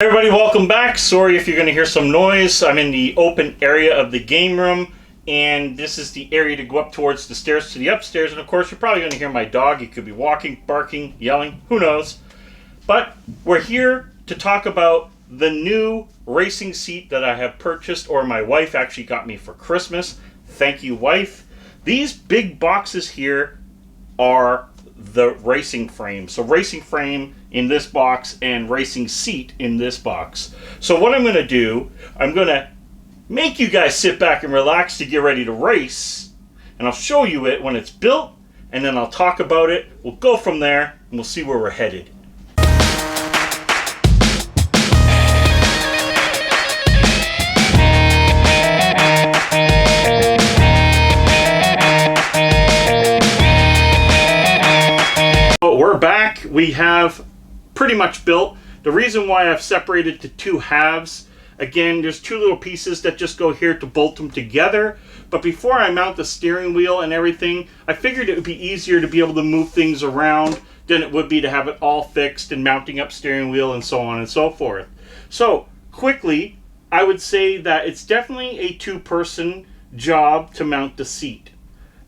Everybody, welcome back. Sorry if you're going to hear some noise. I'm in the open area of the game room, and this is the area to go up towards the stairs to the upstairs. And of course, you're probably going to hear my dog. He could be walking, barking, yelling, who knows. But we're here to talk about the new racing seat that I have purchased, or my wife actually got me for Christmas. Thank you, wife. These big boxes here are the racing frame. So racing frame in this box and racing seat in this box. So what I'm going to do, I'm going to make you guys sit back and relax to get ready to race, and I'll show you it when it's built, and then I'll talk about it. We'll go from there and we'll see where we're headed. We're back. We have pretty much built. The reason why I've separated to two halves, again, there's two little pieces that just go here to bolt them together. But before I mount the steering wheel and everything, I figured it would be easier to be able to move things around than it would be to have it all fixed and mounting up steering wheel and so on and so forth. So quickly, I would say that it's definitely a two-person job to mount the seat.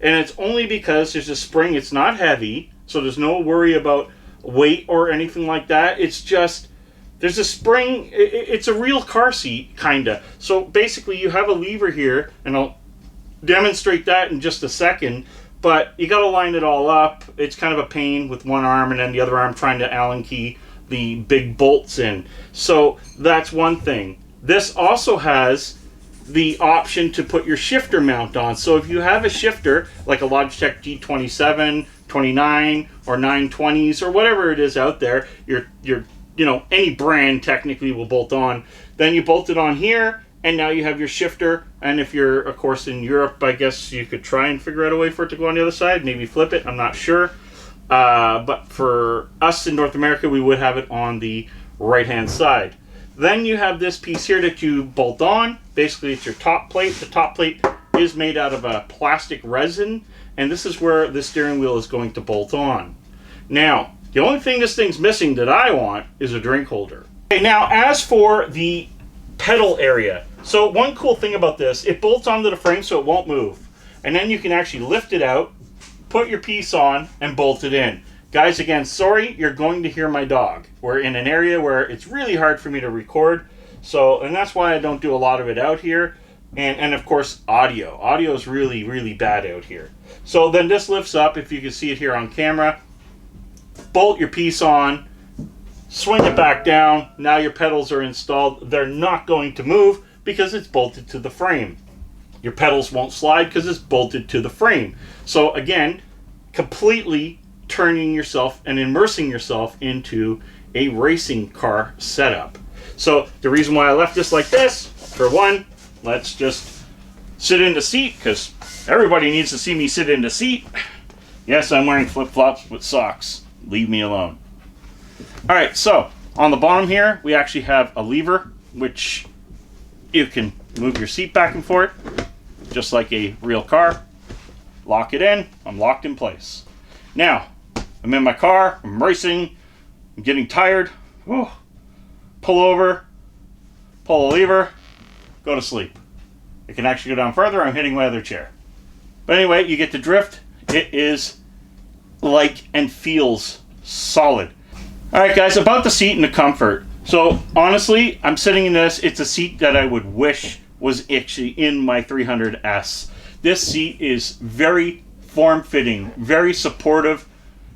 And it's only because there's a spring. It's not heavy, so there's no worry about weight or anything like that. It's just, there's a spring. It's a real car seat, kinda. So basically you have a lever here, and I'll demonstrate that in just a second, but you gotta line it all up. It's kind of a pain with one arm and then the other arm trying to Allen key the big bolts in. So that's one thing. This also has the option to put your shifter mount on. So if you have a shifter, like a Logitech G27, 29 or 920s or whatever it is out there, your any brand technically will bolt on. Then you bolt it on here, and now you have your shifter. And if you're, of course, in Europe, I guess you could try and figure out a way for it to go on the other side. Maybe flip it. I'm not sure. But for us in North America, we would have it on the right-hand side. Then you have this piece here that you bolt on. Basically, it's your top plate. The top plate is made out of a plastic resin, and this is where the steering wheel is going to bolt on. Now, the only thing this thing's missing that I want is a drink holder. Okay, now, as for the pedal area, so one cool thing about this, it bolts onto the frame so it won't move. And then you can actually lift it out, put your piece on, and bolt it in. Guys, again, sorry, you're going to hear my dog. We're in an area where it's really hard for me to record, and that's why I don't do a lot of it out here. And of course, audio. Audio is really, really bad out here. So then this lifts up, if you can see it here on camera. Bolt your piece on, swing it back down. Now your pedals are installed. They're not going to move because it's bolted to the frame. Your pedals won't slide because it's bolted to the frame. So again, completely turning yourself and immersing yourself into a racing car setup. So the reason why I left this like this, for one, let's just sit in the seat, because everybody needs to see me sit in the seat. Yes, I'm wearing flip-flops with socks. Leave me alone. Alright, so on the bottom here, we actually have a lever, which you can move your seat back and forth, just like a real car. Lock it in. I'm locked in place. Now, I'm in my car, I'm racing, I'm getting tired. Whew. Pull over, pull a lever, go to sleep. It can actually go down further. I'm hitting my other chair. But anyway, you get the drift. It is like and feels solid. Alright guys, about the seat and the comfort. So honestly, I'm sitting in this. It's a seat that I would wish was actually in my 300S. This seat is very form-fitting, very supportive,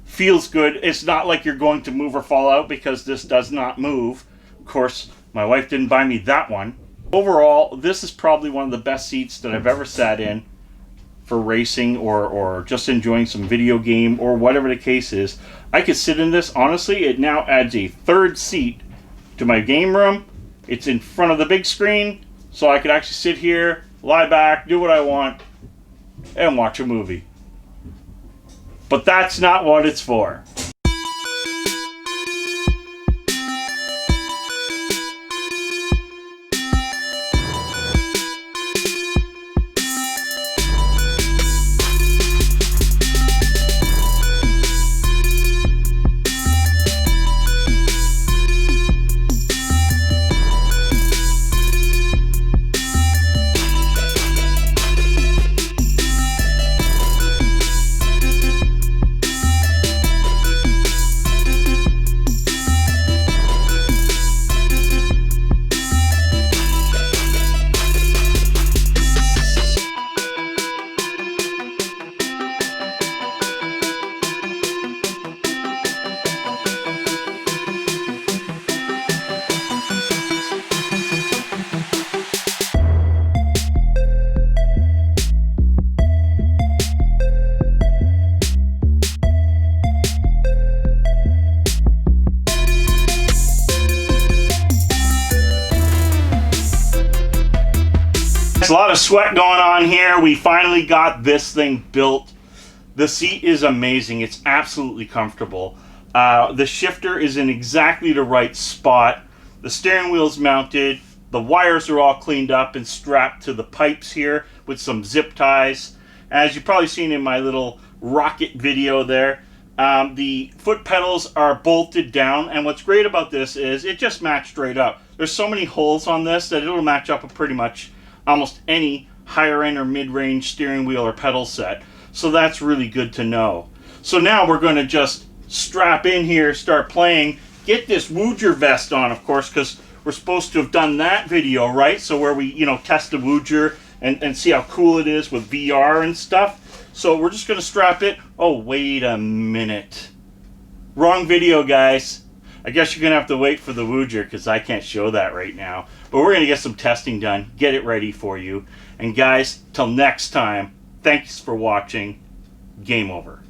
feels good. It's not like you're going to move or fall out because this does not move. Of course, my wife didn't buy me that one. Overall, this is probably one of the best seats that I've ever sat in for racing or just enjoying some video game or whatever the case is. I could sit in this. Honestly, it now adds a third seat to my game room. It's in front of the big screen, so I could actually sit here, lie back, do what I want, and watch a movie. But that's not what it's for. There's a lot of sweat going on here. We finally got this thing built. The seat is amazing. It's absolutely comfortable. The shifter is in exactly the right spot. The steering wheel's mounted. The wires are all cleaned up and strapped to the pipes here with some zip ties. As you've probably seen in my little rocket video there, the foot pedals are bolted down, and what's great about this is it just matched straight up. There's so many holes on this that it'll match up with pretty much almost any higher end or mid-range steering wheel or pedal set. So that's really good to know. So now we're going to just strap in here, start playing, get this Wooger vest on, of course, because we're supposed to have done that video, right? So where we, test the Wooger and see how cool it is with VR and stuff. So we're just going to strap it. Oh, wait a minute. Wrong video, guys. I guess you're going to have to wait for the Wooger because I can't show that right now. But we're going to get some testing done, get it ready for you. And guys, till next time, thanks for watching. Game over.